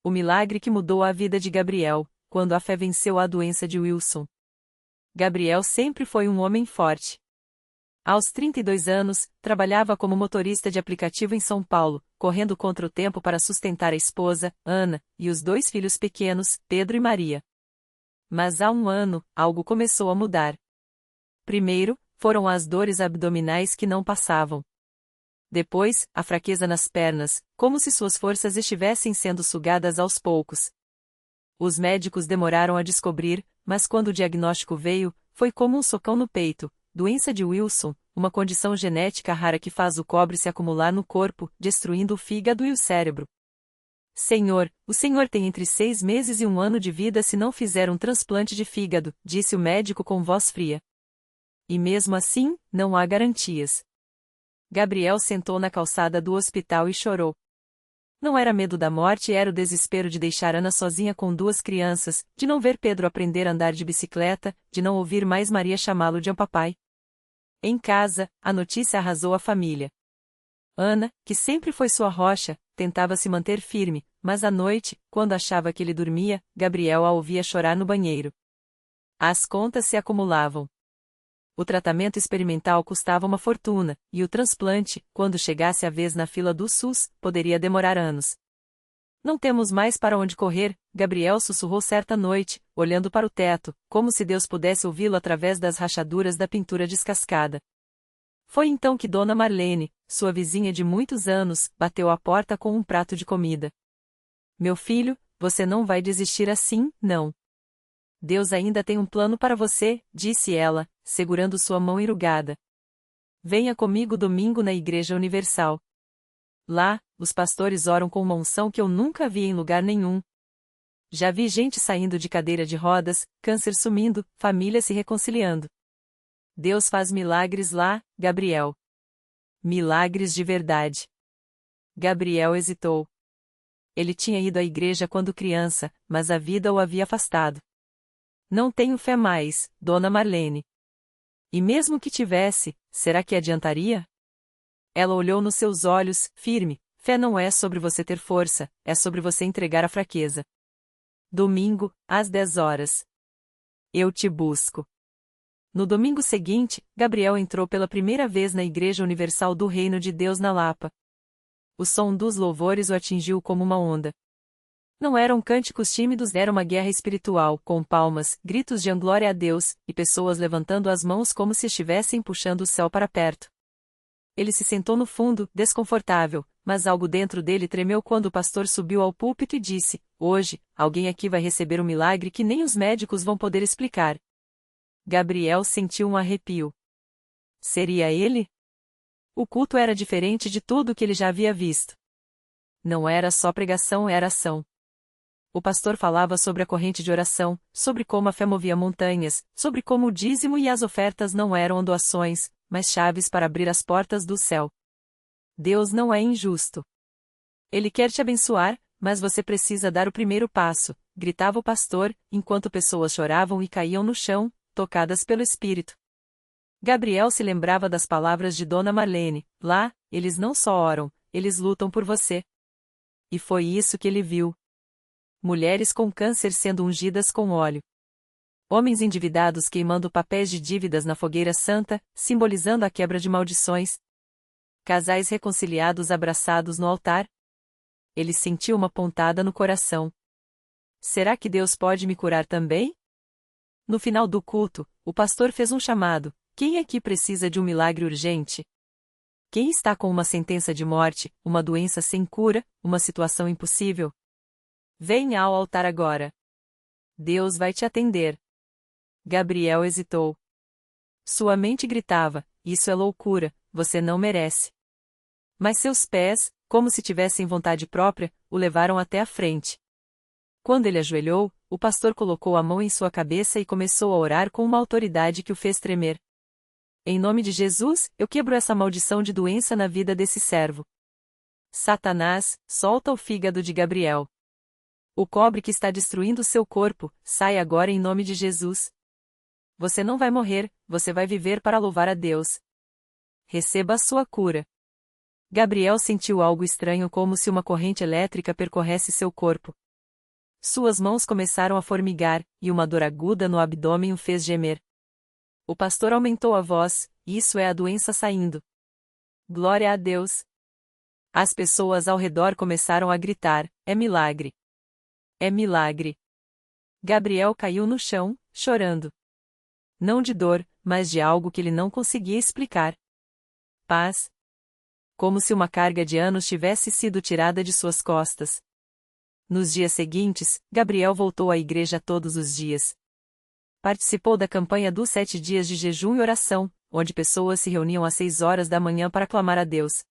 O milagre que mudou a vida de Gabriel, quando a fé venceu a doença de Wilson. Gabriel sempre foi um homem forte. Aos 32 anos, trabalhava como motorista de aplicativo em São Paulo, correndo contra o tempo para sustentar a esposa, Ana, e os dois filhos pequenos, Pedro e Maria. Mas há um ano, algo começou a mudar. Primeiro, foram as dores abdominais que não passavam. Depois, a fraqueza nas pernas, como se suas forças estivessem sendo sugadas aos poucos. Os médicos demoraram a descobrir, mas quando o diagnóstico veio, foi como um socão no peito: doença de Wilson, uma condição genética rara que faz o cobre se acumular no corpo, destruindo o fígado e o cérebro. Senhor, o senhor tem entre 6 meses e 1 ano de vida se não fizer um transplante de fígado, disse o médico com voz fria. E mesmo assim, não há garantias. Gabriel sentou na calçada do hospital e chorou. Não era medo da morte, era o desespero de deixar Ana sozinha com 2 crianças, de não ver Pedro aprender a andar de bicicleta, de não ouvir mais Maria chamá-lo de papai. Em casa, a notícia arrasou a família. Ana, que sempre foi sua rocha, tentava se manter firme, mas à noite, quando achava que ele dormia, Gabriel a ouvia chorar no banheiro. As contas se acumulavam. O tratamento experimental custava uma fortuna, e o transplante, quando chegasse a vez na fila do SUS, poderia demorar anos. Não temos mais para onde correr, Gabriel sussurrou certa noite, olhando para o teto, como se Deus pudesse ouvi-lo através das rachaduras da pintura descascada. Foi então que Dona Marlene, sua vizinha de muitos anos, bateu à porta com um prato de comida. Meu filho, você não vai desistir assim, não. Deus ainda tem um plano para você, disse ela, segurando sua mão enrugada. Venha comigo domingo na Igreja Universal. Lá, os pastores oram com uma unção que eu nunca vi em lugar nenhum. Já vi gente saindo de cadeira de rodas, câncer sumindo, família se reconciliando. Deus faz milagres lá, Gabriel. Milagres de verdade. Gabriel hesitou. Ele tinha ido à igreja quando criança, mas a vida o havia afastado. Não tenho fé mais, Dona Marlene. E mesmo que tivesse, será que adiantaria? Ela olhou nos seus olhos, firme. Fé não é sobre você ter força, é sobre você entregar a fraqueza. Domingo, às 10 horas. Eu te busco. No domingo seguinte, Gabriel entrou pela primeira vez na Igreja Universal do Reino de Deus na Lapa. O som dos louvores o atingiu como uma onda. Não eram cânticos tímidos, era uma guerra espiritual, com palmas, gritos de glória a Deus, e pessoas levantando as mãos como se estivessem puxando o céu para perto. Ele se sentou no fundo, desconfortável, mas algo dentro dele tremeu quando o pastor subiu ao púlpito e disse: hoje, alguém aqui vai receber um milagre que nem os médicos vão poder explicar. Gabriel sentiu um arrepio. Seria ele? O culto era diferente de tudo o que ele já havia visto. Não era só pregação, era ação. O pastor falava sobre a corrente de oração, sobre como a fé movia montanhas, sobre como o dízimo e as ofertas não eram doações, mas chaves para abrir as portas do céu. Deus não é injusto. Ele quer te abençoar, mas você precisa dar o primeiro passo, gritava o pastor, enquanto pessoas choravam e caíam no chão, tocadas pelo Espírito. Gabriel se lembrava das palavras de Dona Marlene: lá, eles não só oram, eles lutam por você. E foi isso que ele viu. Mulheres com câncer sendo ungidas com óleo. Homens endividados queimando papéis de dívidas na fogueira santa, simbolizando a quebra de maldições. Casais reconciliados abraçados no altar. Ele sentiu uma pontada no coração. Será que Deus pode me curar também? No final do culto, o pastor fez um chamado: quem aqui precisa de um milagre urgente? Quem está com uma sentença de morte, uma doença sem cura, uma situação impossível? Venha ao altar agora. Deus vai te atender. Gabriel hesitou. Sua mente gritava: isso é loucura, você não merece. Mas seus pés, como se tivessem vontade própria, o levaram até a frente. Quando ele ajoelhou, o pastor colocou a mão em sua cabeça e começou a orar com uma autoridade que o fez tremer. Em nome de Jesus, eu quebro essa maldição de doença na vida desse servo. Satanás, solta o fígado de Gabriel. O cobre que está destruindo seu corpo, sai agora em nome de Jesus. Você não vai morrer, você vai viver para louvar a Deus. Receba a sua cura. Gabriel sentiu algo estranho, como se uma corrente elétrica percorresse seu corpo. Suas mãos começaram a formigar, e uma dor aguda no abdômen o fez gemer. O pastor aumentou a voz: isso é a doença saindo. Glória a Deus! As pessoas ao redor começaram a gritar: é milagre! É milagre! Gabriel caiu no chão, chorando. Não de dor, mas de algo que ele não conseguia explicar. Paz. Como se uma carga de anos tivesse sido tirada de suas costas. Nos dias seguintes, Gabriel voltou à igreja todos os dias. Participou da campanha dos 7 dias de jejum e oração, onde pessoas se reuniam às 6 horas da manhã para clamar a Deus.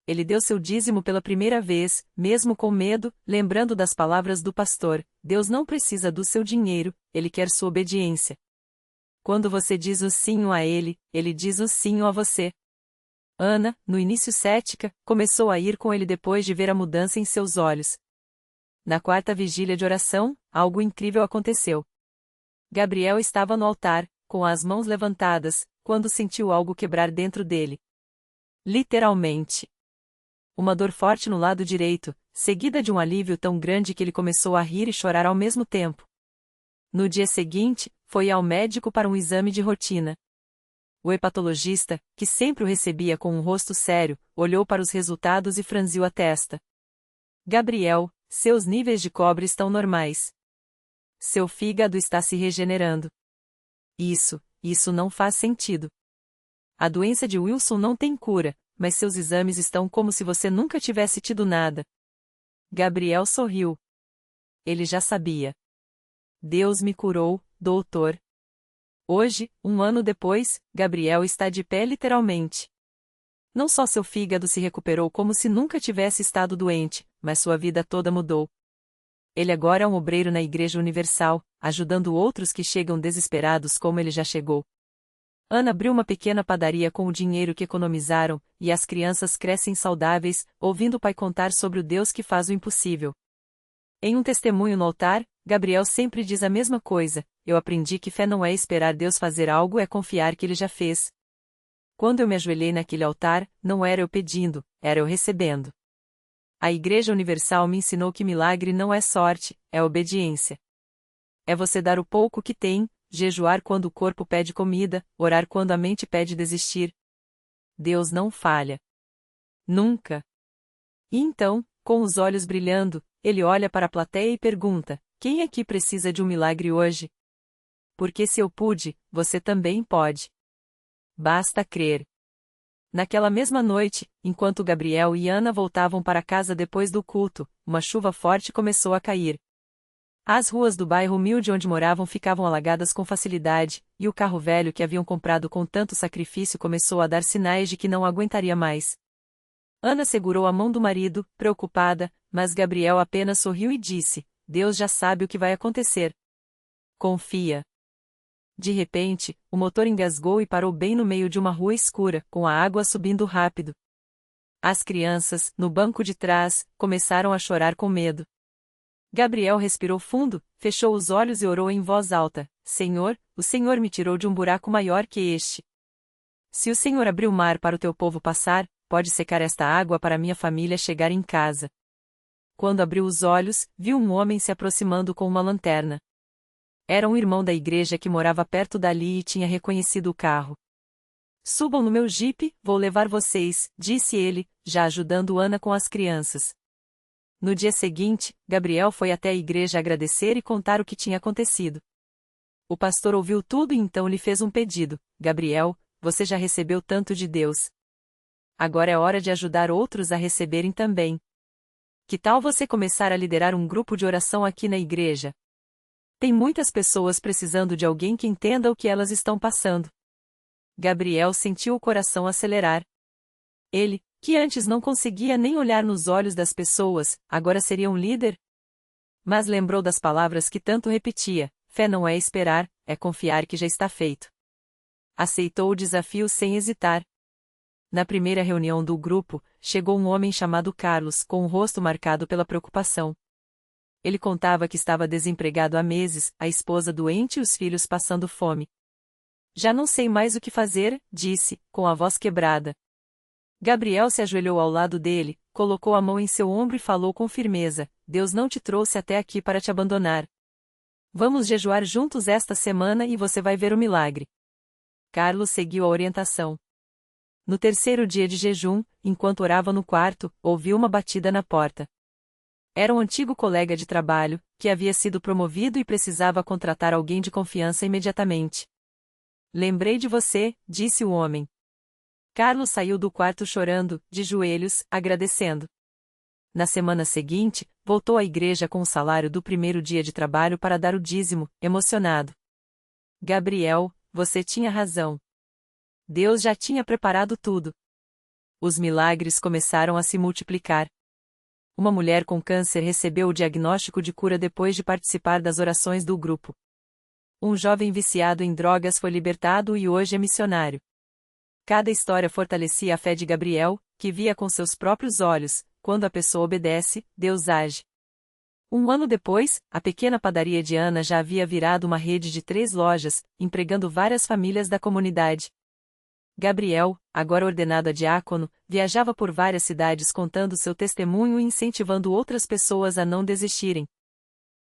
Ele deu seu dízimo pela primeira vez, mesmo com medo, lembrando das palavras do pastor: Deus não precisa do seu dinheiro, Ele quer sua obediência. Quando você diz o sim a Ele, Ele diz o sim a você. Ana, no início cética, começou a ir com ele depois de ver a mudança em seus olhos. Na quarta vigília de oração, algo incrível aconteceu. Gabriel estava no altar, com as mãos levantadas, quando sentiu algo quebrar dentro dele. Literalmente. Uma dor forte no lado direito, seguida de um alívio tão grande que ele começou a rir e chorar ao mesmo tempo. No dia seguinte, foi ao médico para um exame de rotina. O hepatologista, que sempre o recebia com um rosto sério, olhou para os resultados e franziu a testa. Gabriel, seus níveis de cobre estão normais. Seu fígado está se regenerando. Isso não faz sentido. A doença de Wilson não tem cura, mas seus exames estão como se você nunca tivesse tido nada. Gabriel sorriu. Ele já sabia. Deus me curou, doutor. Hoje, um ano depois, Gabriel está de pé literalmente. Não só seu fígado se recuperou como se nunca tivesse estado doente, mas sua vida toda mudou. Ele agora é um obreiro na Igreja Universal, ajudando outros que chegam desesperados como ele já chegou. Ana abriu uma pequena padaria com o dinheiro que economizaram, e as crianças crescem saudáveis, ouvindo o pai contar sobre o Deus que faz o impossível. Em um testemunho no altar, Gabriel sempre diz a mesma coisa: eu aprendi que fé não é esperar Deus fazer algo, é confiar que Ele já fez. Quando eu me ajoelhei naquele altar, não era eu pedindo, era eu recebendo. A Igreja Universal me ensinou que milagre não é sorte, é obediência. É você dar o pouco que tem, jejuar quando o corpo pede comida, orar quando a mente pede desistir. Deus não falha. Nunca. E então, com os olhos brilhando, ele olha para a plateia e pergunta: quem aqui precisa de um milagre hoje? Porque se eu pude, você também pode. Basta crer. Naquela mesma noite, enquanto Gabriel e Ana voltavam para casa depois do culto, uma chuva forte começou a cair. As ruas do bairro humilde onde moravam ficavam alagadas com facilidade, e o carro velho que haviam comprado com tanto sacrifício começou a dar sinais de que não aguentaria mais. Ana segurou a mão do marido, preocupada, mas Gabriel apenas sorriu e disse: Deus já sabe o que vai acontecer. Confia. De repente, o motor engasgou e parou bem no meio de uma rua escura, com a água subindo rápido. As crianças, no banco de trás, começaram a chorar com medo. Gabriel respirou fundo, fechou os olhos e orou em voz alta: Senhor, o Senhor me tirou de um buraco maior que este. Se o Senhor abrir o mar para o teu povo passar, pode secar esta água para minha família chegar em casa. Quando abriu os olhos, viu um homem se aproximando com uma lanterna. Era um irmão da igreja que morava perto dali e tinha reconhecido o carro. Subam no meu jipe, vou levar vocês, disse ele, já ajudando Ana com as crianças. No dia seguinte, Gabriel foi até a igreja agradecer e contar o que tinha acontecido. O pastor ouviu tudo e então lhe fez um pedido: Gabriel, você já recebeu tanto de Deus. Agora é hora de ajudar outros a receberem também. Que tal você começar a liderar um grupo de oração aqui na igreja? Tem muitas pessoas precisando de alguém que entenda o que elas estão passando. Gabriel sentiu o coração acelerar. Ele, que antes não conseguia nem olhar nos olhos das pessoas, agora seria um líder? Mas lembrou das palavras que tanto repetia: fé não é esperar, é confiar que já está feito. Aceitou o desafio sem hesitar. Na primeira reunião do grupo, chegou um homem chamado Carlos, com o rosto marcado pela preocupação. Ele contava que estava desempregado há meses, a esposa doente e os filhos passando fome. Já não sei mais o que fazer, disse, com a voz quebrada. Gabriel se ajoelhou ao lado dele, colocou a mão em seu ombro e falou com firmeza: Deus não te trouxe até aqui para te abandonar. Vamos jejuar juntos esta semana e você vai ver o milagre. Carlos seguiu a orientação. No terceiro dia de jejum, enquanto orava no quarto, ouviu uma batida na porta. Era um antigo colega de trabalho, que havia sido promovido e precisava contratar alguém de confiança imediatamente. Lembrei de você, disse o homem. Carlos saiu do quarto chorando, de joelhos, agradecendo. Na semana seguinte, voltou à igreja com o salário do primeiro dia de trabalho para dar o dízimo, emocionado. Gabriel, você tinha razão. Deus já tinha preparado tudo. Os milagres começaram a se multiplicar. Uma mulher com câncer recebeu o diagnóstico de cura depois de participar das orações do grupo. Um jovem viciado em drogas foi libertado e hoje é missionário. Cada história fortalecia a fé de Gabriel, que via com seus próprios olhos: quando a pessoa obedece, Deus age. Um ano depois, a pequena padaria de Ana já havia virado uma rede de 3 lojas, empregando várias famílias da comunidade. Gabriel, agora ordenado a diácono, viajava por várias cidades contando seu testemunho e incentivando outras pessoas a não desistirem.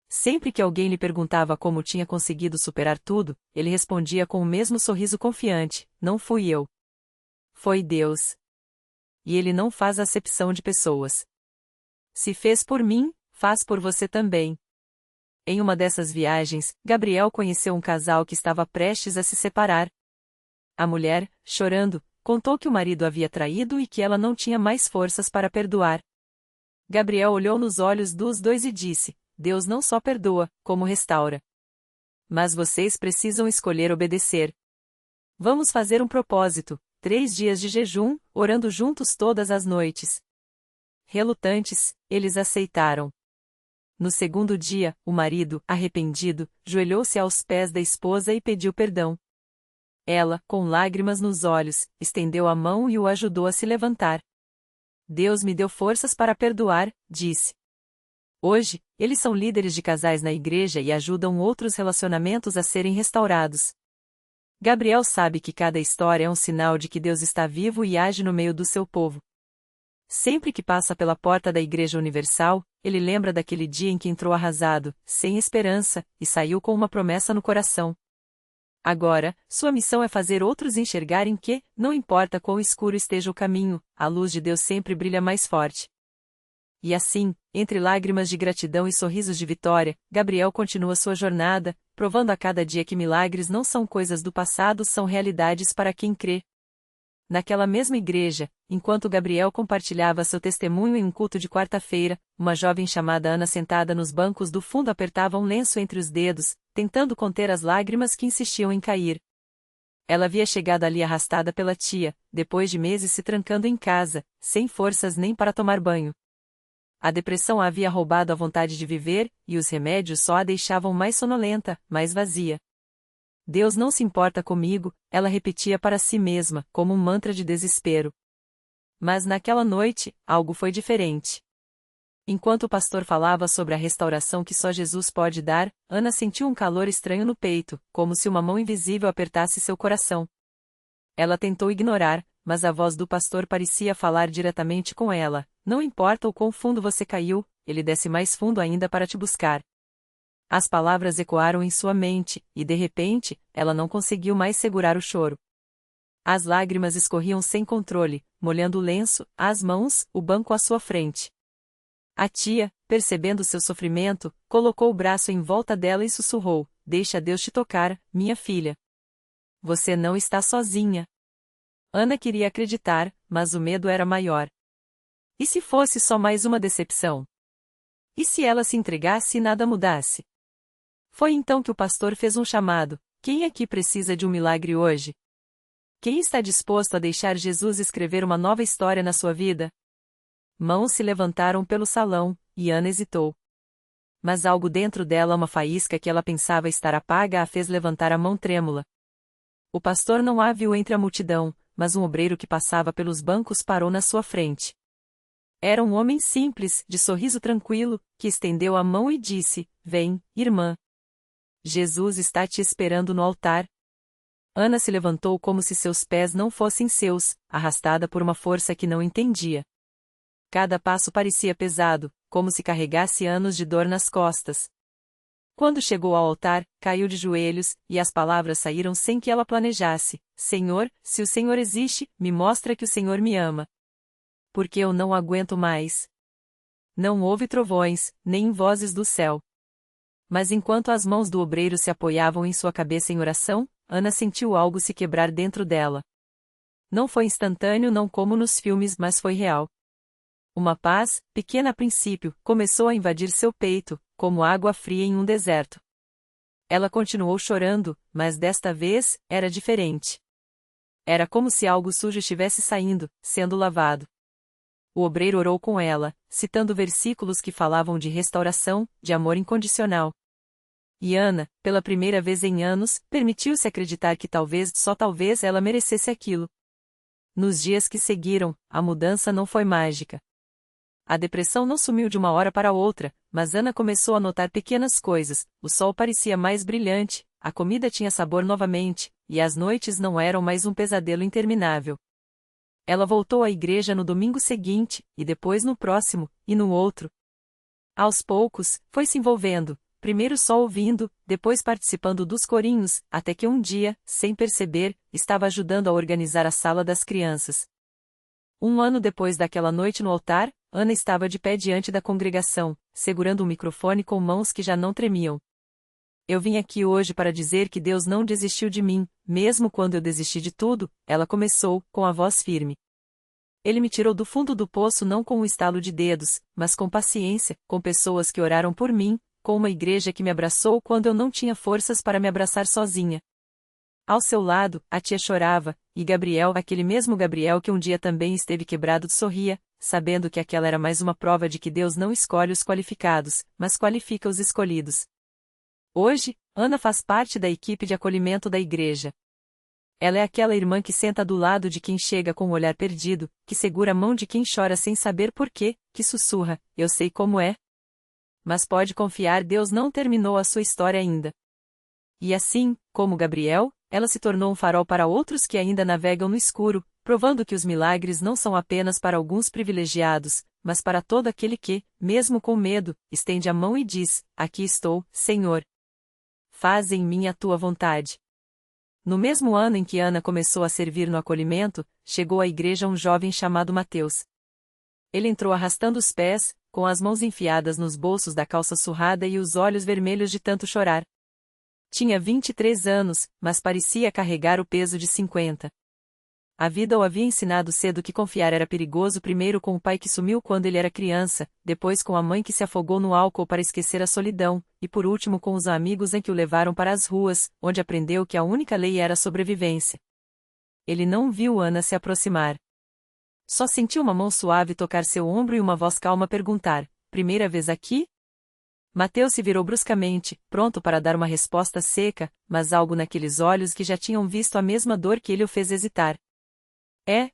Sempre que alguém lhe perguntava como tinha conseguido superar tudo, ele respondia com o mesmo sorriso confiante: não fui eu. Foi Deus. E ele não faz acepção de pessoas. Se fez por mim, faz por você também. Em uma dessas viagens, Gabriel conheceu um casal que estava prestes a se separar. A mulher, chorando, contou que o marido havia traído e que ela não tinha mais forças para perdoar. Gabriel olhou nos olhos dos dois e disse: Deus não só perdoa, como restaura. Mas vocês precisam escolher obedecer. Vamos fazer um propósito: 3 dias de jejum, orando juntos todas as noites. Relutantes, eles aceitaram. No segundo dia, o marido, arrependido, joelhou-se aos pés da esposa e pediu perdão. Ela, com lágrimas nos olhos, estendeu a mão e o ajudou a se levantar. Deus me deu forças para perdoar, disse. Hoje, eles são líderes de casais na igreja e ajudam outros relacionamentos a serem restaurados. Gabriel sabe que cada história é um sinal de que Deus está vivo e age no meio do seu povo. Sempre que passa pela porta da Igreja Universal, ele lembra daquele dia em que entrou arrasado, sem esperança, e saiu com uma promessa no coração. Agora, sua missão é fazer outros enxergarem que, não importa quão escuro esteja o caminho, a luz de Deus sempre brilha mais forte. E assim, entre lágrimas de gratidão e sorrisos de vitória, Gabriel continua sua jornada, provando a cada dia que milagres não são coisas do passado, são realidades para quem crê. Naquela mesma igreja, enquanto Gabriel compartilhava seu testemunho em um culto de quarta-feira, uma jovem chamada Ana sentada nos bancos do fundo apertava um lenço entre os dedos, tentando conter as lágrimas que insistiam em cair. Ela havia chegado ali arrastada pela tia, depois de meses se trancando em casa, sem forças nem para tomar banho. A depressão a havia roubado a vontade de viver, e os remédios só a deixavam mais sonolenta, mais vazia. Deus não se importa comigo, ela repetia para si mesma, como um mantra de desespero. Mas naquela noite, algo foi diferente. Enquanto o pastor falava sobre a restauração que só Jesus pode dar, Ana sentiu um calor estranho no peito, como se uma mão invisível apertasse seu coração. Ela tentou ignorar, mas a voz do pastor parecia falar diretamente com ela: não importa o quão fundo você caiu, ele desce mais fundo ainda para te buscar. As palavras ecoaram em sua mente, e de repente, ela não conseguiu mais segurar o choro. As lágrimas escorriam sem controle, molhando o lenço, as mãos, o banco à sua frente. A tia, percebendo seu sofrimento, colocou o braço em volta dela e sussurrou: deixa Deus te tocar, minha filha. Você não está sozinha. Ana queria acreditar, mas o medo era maior. E se fosse só mais uma decepção? E se ela se entregasse e nada mudasse? Foi então que o pastor fez um chamado: quem aqui precisa de um milagre hoje? Quem está disposto a deixar Jesus escrever uma nova história na sua vida? Mãos se levantaram pelo salão, e Ana hesitou. Mas algo dentro dela, uma faísca que ela pensava estar apaga, a fez levantar a mão trêmula. O pastor não a viu entre a multidão, mas um obreiro que passava pelos bancos parou na sua frente. Era um homem simples, de sorriso tranquilo, que estendeu a mão e disse: vem, irmã. Jesus está te esperando no altar. Ana se levantou como se seus pés não fossem seus, arrastada por uma força que não entendia. Cada passo parecia pesado, como se carregasse anos de dor nas costas. Quando chegou ao altar, caiu de joelhos, e as palavras saíram sem que ela planejasse: Senhor, se o Senhor existe, me mostra que o Senhor me ama. Porque eu não aguento mais. Não houve trovões, nem vozes do céu. Mas enquanto as mãos do obreiro se apoiavam em sua cabeça em oração, Ana sentiu algo se quebrar dentro dela. Não foi instantâneo, não como nos filmes, mas foi real. Uma paz, pequena a princípio, começou a invadir seu peito, como água fria em um deserto. Ela continuou chorando, mas desta vez, era diferente. Era como se algo sujo estivesse saindo, sendo lavado. O obreiro orou com ela, citando versículos que falavam de restauração, de amor incondicional. E Ana, pela primeira vez em anos, permitiu-se acreditar que talvez, só talvez, ela merecesse aquilo. Nos dias que seguiram, a mudança não foi mágica. A depressão não sumiu de uma hora para outra, mas Ana começou a notar pequenas coisas: o sol parecia mais brilhante, a comida tinha sabor novamente, e as noites não eram mais um pesadelo interminável. Ela voltou à igreja no domingo seguinte, e depois no próximo, e no outro. Aos poucos, foi se envolvendo, primeiro só ouvindo, depois participando dos corinhos, até que um dia, sem perceber, estava ajudando a organizar a sala das crianças. Um ano depois daquela noite no altar, Ana estava de pé diante da congregação, segurando o microfone com mãos que já não tremiam. Eu vim aqui hoje para dizer que Deus não desistiu de mim, mesmo quando eu desisti de tudo, ela começou, com a voz firme. Ele me tirou do fundo do poço não com um estalo de dedos, mas com paciência, com pessoas que oraram por mim, com uma igreja que me abraçou quando eu não tinha forças para me abraçar sozinha. Ao seu lado, a tia chorava, e Gabriel, aquele mesmo Gabriel que um dia também esteve quebrado, sorria, sabendo que aquela era mais uma prova de que Deus não escolhe os qualificados, mas qualifica os escolhidos. Hoje, Ana faz parte da equipe de acolhimento da igreja. Ela é aquela irmã que senta do lado de quem chega com o olhar perdido, que segura a mão de quem chora sem saber por quê, que sussurra: eu sei como é. Mas pode confiar, Deus não terminou a sua história ainda. E assim, como Gabriel, ela se tornou um farol para outros que ainda navegam no escuro, provando que os milagres não são apenas para alguns privilegiados, mas para todo aquele que, mesmo com medo, estende a mão e diz: aqui estou, Senhor. Faz em mim a tua vontade. No mesmo ano em que Ana começou a servir no acolhimento, chegou à igreja um jovem chamado Mateus. Ele entrou arrastando os pés, com as mãos enfiadas nos bolsos da calça surrada e os olhos vermelhos de tanto chorar. Tinha 23 anos, mas parecia carregar o peso de 50. A vida o havia ensinado cedo que confiar era perigoso, primeiro com o pai que sumiu quando ele era criança, depois com a mãe que se afogou no álcool para esquecer a solidão, e por último com os amigos em que o levaram para as ruas, onde aprendeu que a única lei era a sobrevivência. Ele não viu Ana se aproximar. Só sentiu uma mão suave tocar seu ombro e uma voz calma perguntar: primeira vez aqui? Mateus se virou bruscamente, pronto para dar uma resposta seca, mas algo naqueles olhos que já tinham visto a mesma dor que ele o fez hesitar.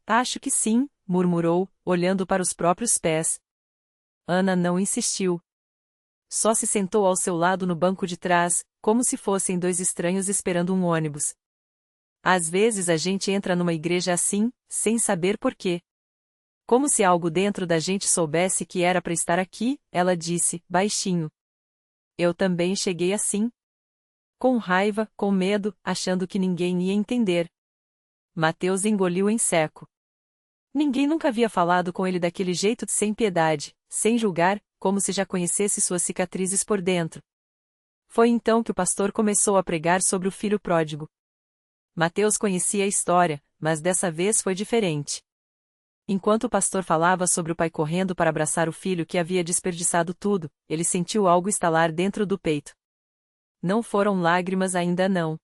Acho que sim, murmurou, olhando para os próprios pés. Ana não insistiu. Só se sentou ao seu lado no banco de trás, como se fossem dois estranhos esperando um ônibus. Às vezes a gente entra numa igreja assim, sem saber por quê. Como se algo dentro da gente soubesse que era para estar aqui, ela disse, baixinho. Eu também cheguei assim. Com raiva, com medo, achando que ninguém ia entender. Mateus engoliu em seco. Ninguém nunca havia falado com ele daquele jeito, sem piedade, sem julgar, como se já conhecesse suas cicatrizes por dentro. Foi então que o pastor começou a pregar sobre o filho pródigo. Mateus conhecia a história, mas dessa vez foi diferente. Enquanto o pastor falava sobre o pai correndo para abraçar o filho que havia desperdiçado tudo, ele sentiu algo estalar dentro do peito. Não foram lágrimas, ainda não.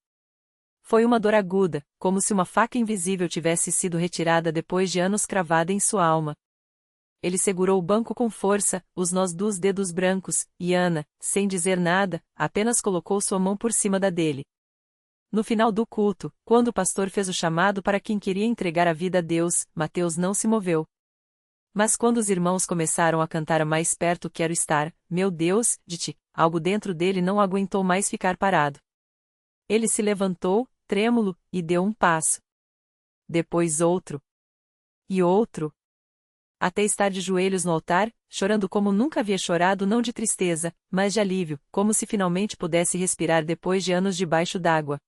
Foi uma dor aguda, como se uma faca invisível tivesse sido retirada depois de anos cravada em sua alma. Ele segurou o banco com força, os nós dos dedos brancos, e Ana, sem dizer nada, apenas colocou sua mão por cima da dele. No final do culto, quando o pastor fez o chamado para quem queria entregar a vida a Deus, Mateus não se moveu. Mas quando os irmãos começaram a cantar a mais perto quero estar, meu Deus, de ti, algo dentro dele não aguentou mais ficar parado. Ele se levantou, trêmulo, e deu um passo. Depois outro. E outro. Até estar de joelhos no altar, chorando como nunca havia chorado, não de tristeza, mas de alívio, como se finalmente pudesse respirar depois de anos debaixo d'água.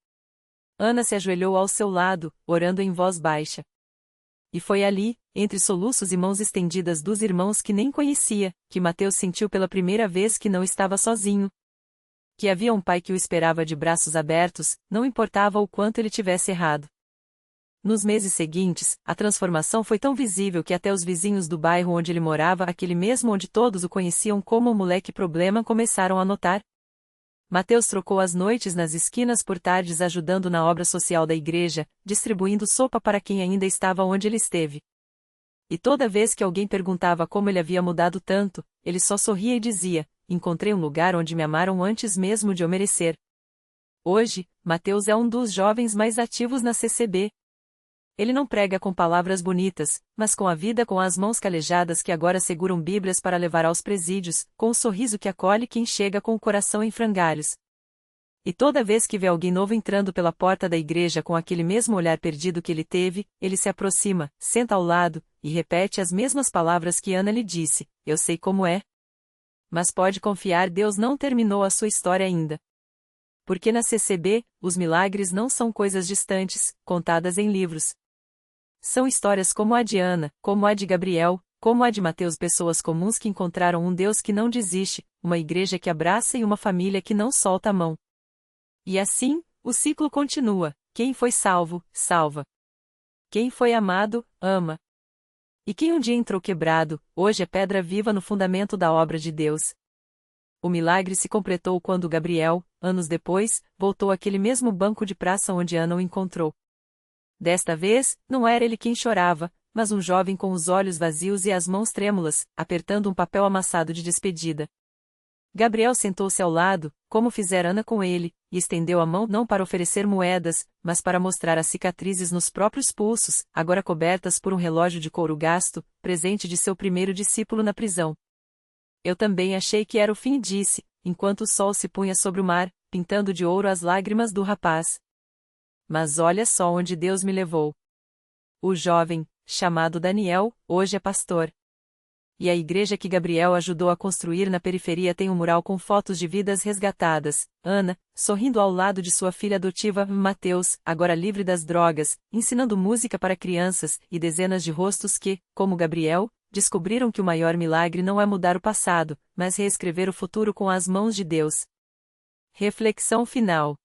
Ana se ajoelhou ao seu lado, orando em voz baixa. E foi ali, entre soluços e mãos estendidas dos irmãos que nem conhecia, que Mateus sentiu pela primeira vez que não estava sozinho. Que havia um pai que o esperava de braços abertos, não importava o quanto ele tivesse errado. Nos meses seguintes, a transformação foi tão visível que até os vizinhos do bairro onde ele morava, aquele mesmo onde todos o conheciam como o moleque problema, começaram a notar. Mateus trocou as noites nas esquinas por tardes ajudando na obra social da igreja, distribuindo sopa para quem ainda estava onde ele esteve. E toda vez que alguém perguntava como ele havia mudado tanto, ele só sorria e dizia: encontrei um lugar onde me amaram antes mesmo de eu merecer. Hoje, Mateus é um dos jovens mais ativos na CCB. Ele não prega com palavras bonitas, mas com a vida, com as mãos calejadas que agora seguram bíblias para levar aos presídios, com o sorriso que acolhe quem chega com o coração em frangalhos. E toda vez que vê alguém novo entrando pela porta da igreja com aquele mesmo olhar perdido que ele teve, ele se aproxima, senta ao lado, e repete as mesmas palavras que Ana lhe disse: eu sei como é. Mas pode confiar, Deus não terminou a sua história ainda. Porque na CCB, os milagres não são coisas distantes, contadas em livros. São histórias como a de Ana, como a de Gabriel, como a de Mateus, pessoas comuns que encontraram um Deus que não desiste, uma igreja que abraça e uma família que não solta a mão. E assim, o ciclo continua: quem foi salvo, salva. Quem foi amado, ama. E quem um dia entrou quebrado, hoje é pedra viva no fundamento da obra de Deus. O milagre se completou quando Gabriel, anos depois, voltou àquele mesmo banco de praça onde Ana o encontrou. Desta vez, não era ele quem chorava, mas um jovem com os olhos vazios e as mãos trêmulas, apertando um papel amassado de despedida. Gabriel sentou-se ao lado, como fizera Ana com ele, e estendeu a mão não para oferecer moedas, mas para mostrar as cicatrizes nos próprios pulsos, agora cobertas por um relógio de couro gasto, presente de seu primeiro discípulo na prisão. Eu também achei que era o fim, disse, enquanto o sol se punha sobre o mar, pintando de ouro as lágrimas do rapaz. Mas olha só onde Deus me levou. O jovem, chamado Daniel, hoje é pastor. E a igreja que Gabriel ajudou a construir na periferia tem um mural com fotos de vidas resgatadas. Ana, sorrindo ao lado de sua filha adotiva, Mateus, agora livre das drogas, ensinando música para crianças, e dezenas de rostos que, como Gabriel, descobriram que o maior milagre não é mudar o passado, mas reescrever o futuro com as mãos de Deus. Reflexão final.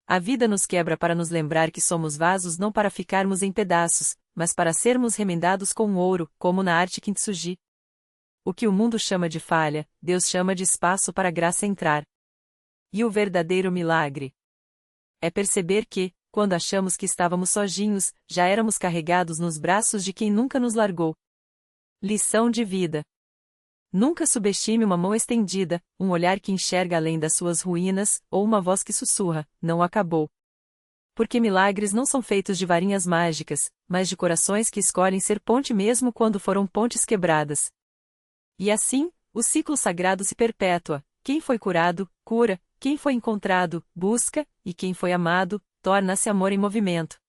A vida nos quebra para nos lembrar que somos vasos não para ficarmos em pedaços, mas para sermos remendados com ouro, como na arte Kintsugi. O que o mundo chama de falha, Deus chama de espaço para a graça entrar. E o verdadeiro milagre é perceber que, quando achamos que estávamos sozinhos, já éramos carregados nos braços de quem nunca nos largou. Lição de vida. Nunca subestime uma mão estendida, um olhar que enxerga além das suas ruínas, ou uma voz que sussurra: não acabou. Porque milagres não são feitos de varinhas mágicas, mas de corações que escolhem ser ponte mesmo quando foram pontes quebradas. E assim, o ciclo sagrado se perpetua: quem foi curado, cura; quem foi encontrado, busca; e quem foi amado, torna-se amor em movimento.